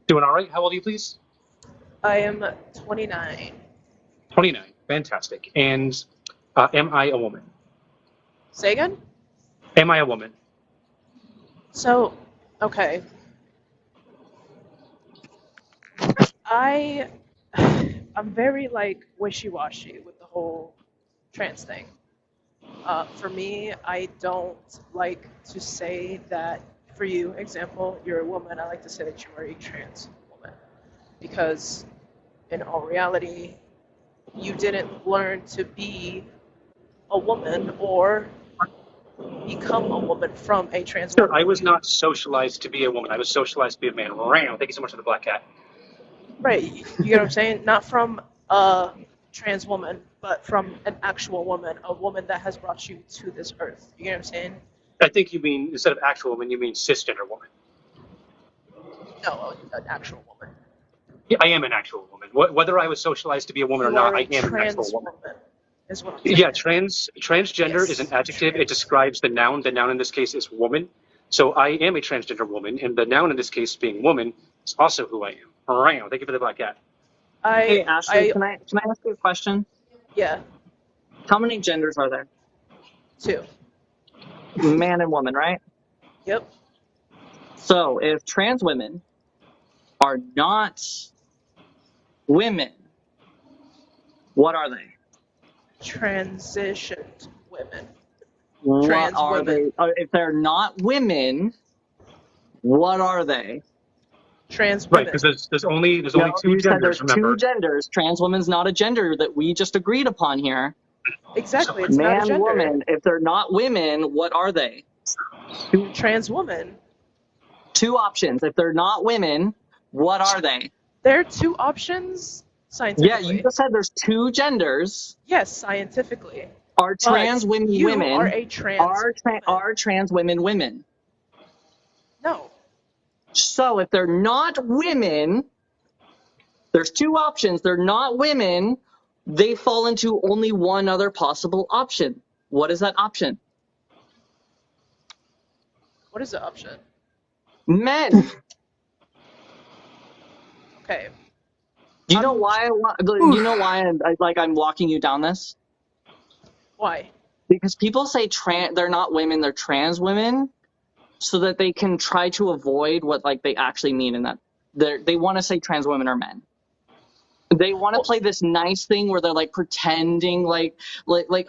Speaker 2: Doing all right. How old are you, please?
Speaker 9: I am 29.
Speaker 2: 29. Fantastic. And am I a woman?
Speaker 9: Say again?
Speaker 2: Am I a woman?
Speaker 9: So, okay. I I'm very like wishy-washy with the whole trans thing. For me, I don't like to say that, for you, example, you're a woman. I like to say that you are a trans woman, because in all reality, you didn't learn to be a woman or become a woman from a trans
Speaker 2: Sir,
Speaker 9: woman.
Speaker 2: I was not socialized to be a woman. I was socialized to be a man. Wow. Thank you so much for the black cat.
Speaker 9: Right, you get what I'm saying? Not from a trans woman, but from an actual woman, a woman that has brought you to this earth. You get what I'm saying?
Speaker 2: I think you mean, instead of actual woman, you mean cisgender woman.
Speaker 9: No, an actual woman.
Speaker 2: Yeah, I am an actual woman. Whether I was socialized to be a woman or
Speaker 9: You
Speaker 2: not,
Speaker 9: are
Speaker 2: I
Speaker 9: a
Speaker 2: am an actual
Speaker 9: trans
Speaker 2: woman.
Speaker 9: woman, is what I'm
Speaker 2: Yeah,
Speaker 9: saying.
Speaker 2: transgender is an
Speaker 9: Yes,
Speaker 2: adjective. It
Speaker 9: trans.
Speaker 2: describes the noun. The noun in this case is woman. So I am a transgender woman, and the noun in this case being woman is also who I am. All right, thank you for the black cat.
Speaker 10: Hey Ashley,
Speaker 9: I,
Speaker 10: can I ask you a question?
Speaker 9: yeah,
Speaker 10: How many genders are there?
Speaker 9: 2.
Speaker 10: Man and woman, right?
Speaker 9: Yep.
Speaker 10: So if trans women are not women, what are they?
Speaker 9: Transitioned women.
Speaker 10: What
Speaker 9: Trans
Speaker 10: are
Speaker 9: women.
Speaker 10: they? If they're not women, what are they?
Speaker 9: Trans
Speaker 2: Right,
Speaker 9: women.
Speaker 2: because there's only
Speaker 10: No,
Speaker 2: two
Speaker 10: you said
Speaker 2: genders.
Speaker 10: there's two
Speaker 2: Remember,
Speaker 10: genders. Trans woman's not a gender that we just agreed upon here.
Speaker 9: Exactly, it's not a
Speaker 10: Man,
Speaker 9: gender.
Speaker 10: woman. If they're not women, what are they? Two,
Speaker 9: Trans woman.
Speaker 10: two options. If they're not women, what are they?
Speaker 9: There are 2 options
Speaker 10: Yeah, you
Speaker 9: scientifically.
Speaker 10: just said there's two genders.
Speaker 9: Yes, scientifically.
Speaker 10: Are
Speaker 9: But
Speaker 10: trans women
Speaker 9: you are
Speaker 10: women?
Speaker 9: a trans woman.
Speaker 10: Are trans women women?
Speaker 9: No.
Speaker 10: So if they're not women, there's two options. They're not women. They fall into only one other possible option. What is that option?
Speaker 9: What is the option?
Speaker 10: Men.
Speaker 9: Okay.
Speaker 10: Do you know
Speaker 9: I'm.
Speaker 10: why? Do
Speaker 3: Whew.
Speaker 10: you know why I'm walking you down this?
Speaker 9: Why?
Speaker 10: Because people say they're not women, they're trans women. so that they can try to avoid what like they actually mean in that they want to say trans women are men. They want to play this nice thing where they're like pretending like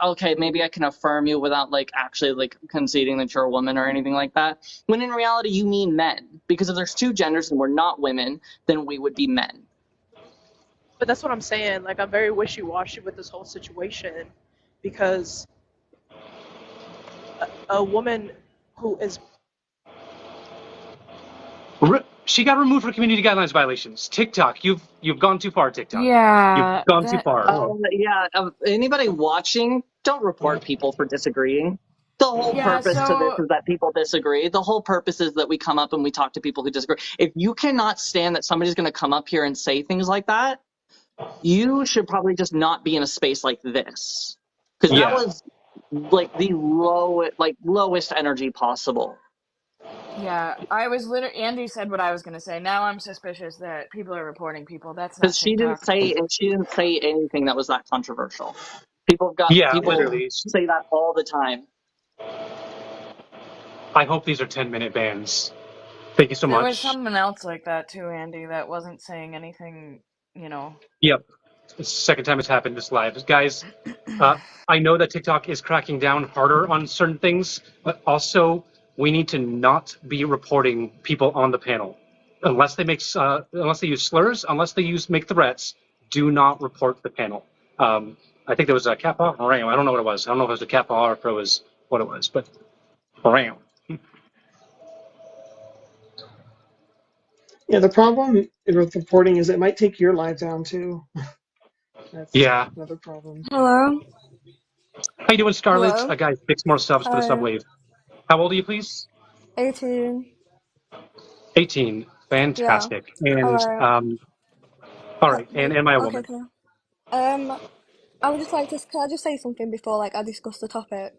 Speaker 10: okay, maybe I can affirm you without like actually like conceding that you're a woman or anything like that. When in reality you mean men, because if there's two genders and we're not women, then we would be men.
Speaker 9: But that's what I'm saying. Like, I'm very wishy-washy with this whole situation because a woman who is
Speaker 2: She got removed for community guidelines violations. TikTok, you've gone too far. TikTok, you've
Speaker 3: Yeah,
Speaker 2: gone too
Speaker 3: that
Speaker 2: far.
Speaker 1: Oh,
Speaker 10: Yeah, anybody watching, don't report people for disagreeing. The whole
Speaker 3: yeah,
Speaker 10: purpose to this
Speaker 3: so
Speaker 10: is that people disagree. The whole purpose is that we come up and we talk to people who disagree. If you cannot stand that somebody's going to come up here and say things like that, you should probably just not be in a space like this. Because that
Speaker 2: Yeah.
Speaker 10: was like the lowest energy possible.
Speaker 3: yeah, I was literally Andy said what I was gonna say. Now I'm suspicious that people are reporting people. That's
Speaker 10: Because
Speaker 3: not TikTok.
Speaker 10: she didn't say anything that was that controversial.
Speaker 2: Yeah,
Speaker 10: People
Speaker 2: literally.
Speaker 10: say that all the time.
Speaker 2: I hope these are 10-minute bans. Thank you so
Speaker 3: There was
Speaker 2: much.
Speaker 3: someone else like that too, Andy, that wasn't saying anything, you know.
Speaker 2: Yep. It's the second time it's happened this live. Guys, I know that TikTok is cracking down harder on certain things, but also we need to not be reporting people on the panel. Unless they use slurs, unless they make threats, do not report the panel. I think there was a kappa. I don't know what it was. I don't know if it was a kappa or if it was what it was, but
Speaker 1: yeah. The problem with reporting is it might take your life down too. That's
Speaker 2: yeah.
Speaker 1: another problem.
Speaker 5: Hello?
Speaker 2: How you doing, Scarlett?
Speaker 5: Hello?
Speaker 2: Guys, 6 more subs for the
Speaker 5: Hi.
Speaker 2: subwave. How old are you, please?
Speaker 5: 18.
Speaker 2: 18.
Speaker 5: Yeah.
Speaker 2: Fantastic. And
Speaker 5: Alright.
Speaker 2: all right. And
Speaker 5: Wait.
Speaker 2: am I a
Speaker 5: Okay,
Speaker 2: woman?
Speaker 5: can I? I would just like to, can I just say something before, like, I discuss the topic?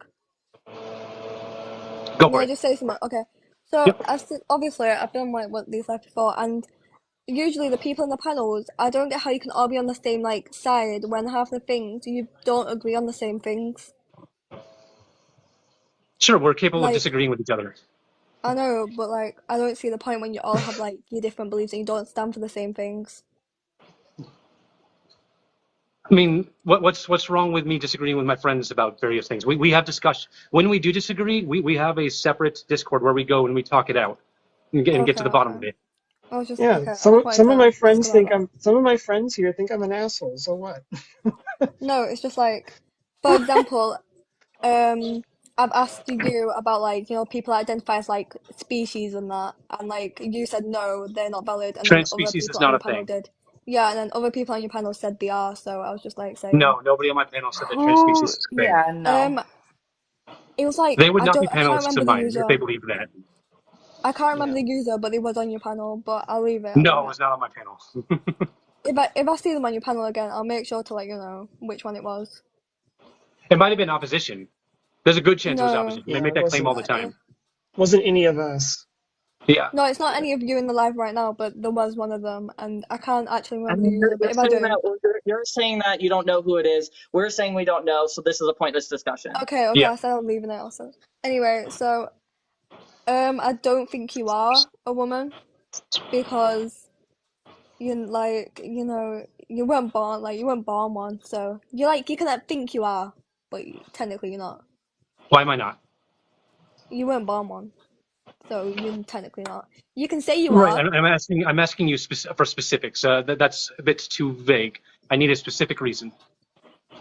Speaker 2: Go
Speaker 5: Can
Speaker 2: for
Speaker 5: I
Speaker 2: it.
Speaker 5: just say something? Okay. So,
Speaker 2: Yep.
Speaker 5: obviously, I've been on, like, these lives before, and usually the people in the panels, I don't get how you can all be on the same, like, side when half the things you don't agree on the same things.
Speaker 2: Sure, we're capable of
Speaker 5: Like,
Speaker 2: disagreeing with each other.
Speaker 5: I know, but, like, I don't see the point when you all have, like, your different beliefs and you don't stand for the same things.
Speaker 2: I mean, what's wrong with me disagreeing with my friends about various things? We have discussion. When we do disagree, we have a separate Discord where we go and we talk it out and get
Speaker 5: Okay,
Speaker 2: to the bottom
Speaker 5: okay.
Speaker 2: of it.
Speaker 5: I was just,
Speaker 1: Yeah,
Speaker 5: okay, I
Speaker 1: some
Speaker 5: just wanted
Speaker 1: some of
Speaker 5: to
Speaker 1: my
Speaker 5: ask
Speaker 1: friends
Speaker 5: about
Speaker 1: think
Speaker 5: that.
Speaker 1: some of my friends here think I'm an asshole. So what?
Speaker 5: No, it's just like, for example, I've asked you about like, people identify as like species and that, and like you said no, they're not valid, and then
Speaker 2: Trans
Speaker 5: other
Speaker 2: species is
Speaker 5: people on
Speaker 2: not
Speaker 5: your
Speaker 2: a
Speaker 5: panel
Speaker 2: thing.
Speaker 5: did. Yeah, and then other people on your panel said they are, so I was just like saying,
Speaker 2: No, nobody on my panel said that trans species
Speaker 3: Who?
Speaker 2: is a thing.
Speaker 3: Yeah, no.
Speaker 5: um, it was like
Speaker 2: They would not be
Speaker 5: I can't
Speaker 2: panelists
Speaker 5: remember
Speaker 2: of
Speaker 5: the
Speaker 2: mine if they
Speaker 5: user.
Speaker 2: believed that.
Speaker 5: I can't remember
Speaker 1: Yeah.
Speaker 5: the user, but it was on your panel. But I'll leave it. I'll
Speaker 2: No,
Speaker 5: leave
Speaker 2: it
Speaker 5: it.
Speaker 2: was not on my panel.
Speaker 5: If I see them on your panel again, I'll make sure to let you know which one it was.
Speaker 2: It might have been opposition. There's a good chance it was
Speaker 5: No,
Speaker 2: opposition. They
Speaker 1: Yeah,
Speaker 2: make
Speaker 1: it
Speaker 2: that claim all
Speaker 1: wasn't
Speaker 2: the time.
Speaker 1: wasn't any of us.
Speaker 2: Yeah.
Speaker 5: no, it's not any of you in the live right now, but there was one of them, and I can't actually
Speaker 10: I
Speaker 5: remember the
Speaker 10: mean,
Speaker 5: user. But
Speaker 10: you're
Speaker 5: if I
Speaker 10: saying
Speaker 5: do,
Speaker 10: that you're saying that you don't know who it is. We're saying we don't know, so this is a pointless discussion.
Speaker 5: okay, okay,
Speaker 2: Yeah.
Speaker 5: I said I'm leaving it also. Anyway, so I don't think you are a woman because you weren't born one, so you can think you are, but technically you're not.
Speaker 2: Why am I not?
Speaker 5: You weren't born one, so you're technically not. You can say you
Speaker 2: Right.
Speaker 5: are.
Speaker 2: I'm asking you for specifics. That's a bit too vague. I need a specific reason.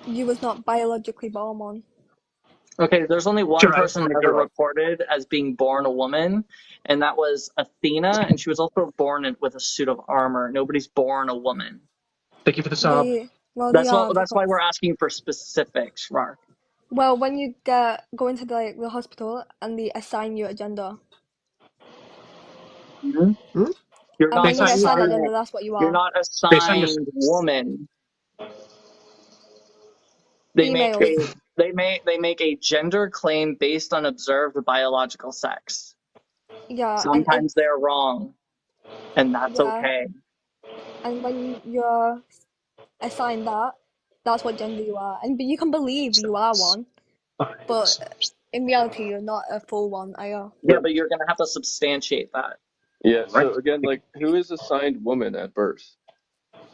Speaker 5: You was not biologically born one.
Speaker 10: Okay, there's only one
Speaker 2: Sure, I was
Speaker 10: person
Speaker 2: born a
Speaker 10: ever
Speaker 2: girl.
Speaker 10: reported as being born a woman, and that was Athena, and she was also born with a suit of armor. Nobody's born a woman.
Speaker 2: Thank you for the sub.
Speaker 5: They
Speaker 10: That's
Speaker 5: are
Speaker 10: what. That's why
Speaker 5: because
Speaker 10: we're asking for specifics, Mark.
Speaker 5: well, when you go into the hospital and they assign you a gender,
Speaker 10: Mhm.
Speaker 1: Hmm?
Speaker 10: You're
Speaker 5: and
Speaker 2: They
Speaker 10: not
Speaker 5: when you get
Speaker 2: signed.
Speaker 5: assigned that
Speaker 10: assigned.
Speaker 5: gender, that's what you
Speaker 10: You're
Speaker 5: are.
Speaker 10: not
Speaker 2: They signed
Speaker 10: assigned
Speaker 2: us.
Speaker 10: woman. They make
Speaker 5: Females.
Speaker 10: a they make a gender claim based on observed biological sex.
Speaker 5: Yeah, and
Speaker 10: Sometimes
Speaker 5: it's
Speaker 10: they're wrong, and that's
Speaker 5: yeah,
Speaker 10: okay.
Speaker 5: and when you're assigned that, that's what gender you are, and but you can believe you are one, but
Speaker 2: Alright.
Speaker 5: in reality, you're not a full one, are you?
Speaker 10: Yeah,
Speaker 11: So
Speaker 10: but you're gonna have to substantiate that.
Speaker 11: yeah,
Speaker 2: Right.
Speaker 11: so again, like who is assigned woman at birth?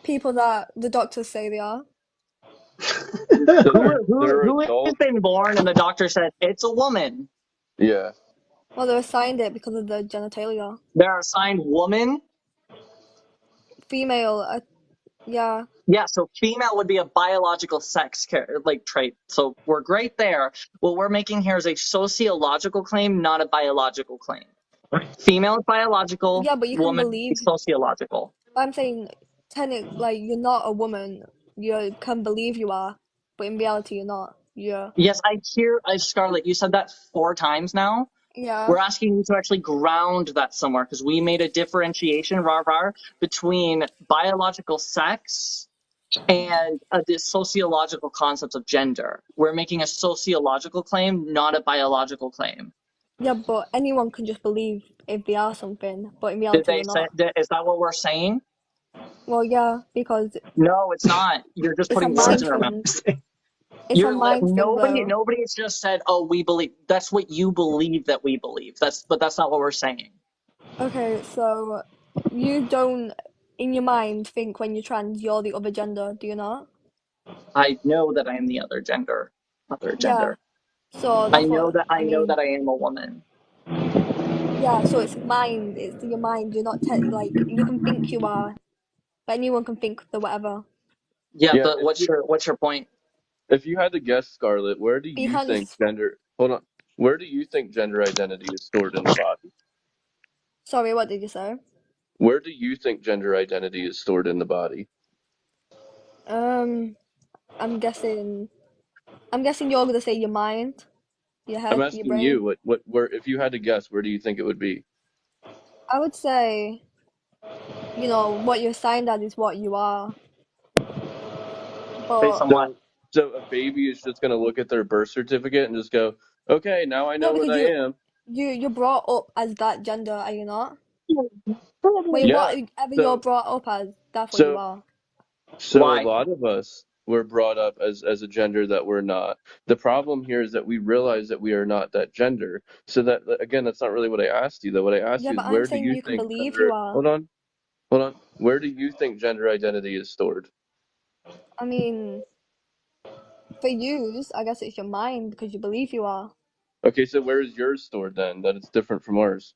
Speaker 5: People that the doctors say they are.
Speaker 11: So
Speaker 10: Who
Speaker 11: they're
Speaker 10: who has
Speaker 11: adult.
Speaker 10: been born and the doctor said it's a woman?
Speaker 11: Yeah.
Speaker 5: Well, they're assigned it because of the genitalia.
Speaker 10: They're assigned woman.
Speaker 5: Female, yeah,
Speaker 10: Yeah, so female would be a biological like trait. So we're great there. What we're making here is a sociological claim, not a biological claim. Female is biological,
Speaker 5: yeah, but you can
Speaker 10: woman is
Speaker 5: believe.
Speaker 10: sociological.
Speaker 5: I'm saying, like you're not a woman. You can believe you are, but in reality, you're not. Yeah,
Speaker 10: Yes, Scarlett, you said that 4 times now.
Speaker 5: yeah,
Speaker 10: We're asking you to actually ground that somewhere because we made a differentiation, between biological sex and the sociological concepts of gender. We're making a sociological claim, not a biological claim.
Speaker 5: yeah. But anyone can just believe if they are something, but in
Speaker 10: Did
Speaker 5: reality,
Speaker 10: they
Speaker 5: they're
Speaker 10: say?
Speaker 5: not.
Speaker 10: Is that what we're saying?
Speaker 5: Well, yeah, because
Speaker 10: No, it's not. You're just
Speaker 5: it's a
Speaker 10: putting words
Speaker 5: mind
Speaker 10: in our mouth.
Speaker 5: thing. It's a mind thing, though.
Speaker 10: Nobody's just said, "Oh, we believe." That's what you believe that we believe. But that's not what we're saying.
Speaker 5: Okay, so you don't, in your mind, think when you're trans, you're the other gender, do you not?
Speaker 10: I know that I am the other gender. Other
Speaker 5: Yeah.
Speaker 10: gender.
Speaker 5: So
Speaker 10: I
Speaker 5: that's
Speaker 10: know
Speaker 5: what
Speaker 10: that
Speaker 5: I
Speaker 10: I know
Speaker 5: mean.
Speaker 10: that I am a woman.
Speaker 5: Yeah, so it's mind, it's your mind. You're not like you can think you are, but anyone can think the whatever.
Speaker 10: Yeah,
Speaker 11: Yeah,
Speaker 10: but what's your point?
Speaker 11: if you had to guess, Scarlett, where do
Speaker 5: But you
Speaker 11: you
Speaker 5: can't
Speaker 11: think
Speaker 5: just.
Speaker 11: gender hold on. Where do you think gender identity is stored in the body?
Speaker 5: Sorry, what did you say?
Speaker 11: Where do you think gender identity is stored in the body?
Speaker 5: Um, I'm guessing. I'm guessing you're gonna say your mind, your
Speaker 11: I'm
Speaker 5: head, your
Speaker 11: asking
Speaker 5: brain.
Speaker 11: you, what where if you had to guess, where do you think it would be?
Speaker 5: I would say, what you're assigned as is what you are.
Speaker 10: Based
Speaker 5: But
Speaker 10: on what?
Speaker 11: So so a baby is just gonna look at their birth certificate and just go, okay, now I
Speaker 5: no,
Speaker 11: know what
Speaker 5: because
Speaker 11: I
Speaker 5: you
Speaker 11: am.
Speaker 5: you you're brought up as that gender, are you not?
Speaker 11: Yeah.
Speaker 5: Whatever you're
Speaker 11: So
Speaker 5: brought up as, that's what you
Speaker 11: so
Speaker 5: are.
Speaker 11: so a
Speaker 10: Why?
Speaker 11: lot of us were brought up as a gender that we're not. The problem here is that we realize that we are not that gender. So that again, that's not really what I asked you though. What I asked
Speaker 5: Yeah,
Speaker 11: you is
Speaker 5: but I'm
Speaker 11: where do
Speaker 5: saying
Speaker 11: you
Speaker 5: you can
Speaker 11: think
Speaker 5: believe you
Speaker 11: gender
Speaker 5: are.
Speaker 11: hold on, hold on. Where do you think gender identity is stored?
Speaker 5: I mean, for yous, I guess it's your mind because you believe you are.
Speaker 11: Okay, so where is yours stored then that it's different from ours?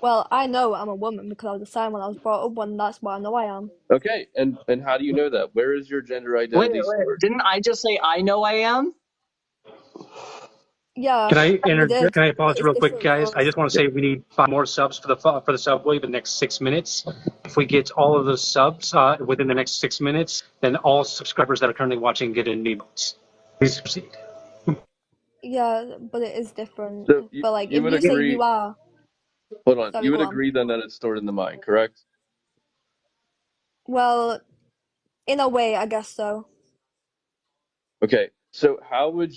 Speaker 5: Well, I know I'm a woman because I was assigned when I was brought up one. That's what I know I am.
Speaker 11: Okay, and how do you know that? Where is your gender identity
Speaker 10: Wait.
Speaker 11: stored?
Speaker 10: Didn't I just say I know I am?
Speaker 5: Yeah, you did,
Speaker 2: Can I
Speaker 5: but
Speaker 2: pause
Speaker 5: it's
Speaker 2: real quick,
Speaker 5: different for
Speaker 2: guys? I
Speaker 5: us.
Speaker 2: just want to say we need 5 more subs for the subwave in the next 6 minutes. If we get all of those subs within the next 6 minutes, then all subscribers that are currently watching get an emotes. Please proceed.
Speaker 5: Yeah, but it is different.
Speaker 11: So
Speaker 5: But like,
Speaker 11: you
Speaker 5: if
Speaker 11: would
Speaker 5: you say you
Speaker 11: agree,
Speaker 5: are,
Speaker 11: hold on,
Speaker 5: sorry,
Speaker 11: you
Speaker 5: go
Speaker 11: would
Speaker 5: on.
Speaker 11: agree then that it's stored in the mind, correct?
Speaker 5: Well, in a way, I guess so.
Speaker 11: Okay, so how would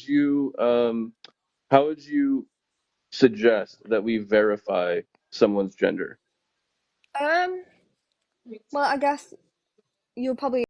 Speaker 11: you suggest that we verify someone's gender?
Speaker 5: Um, well, I guess you'll probably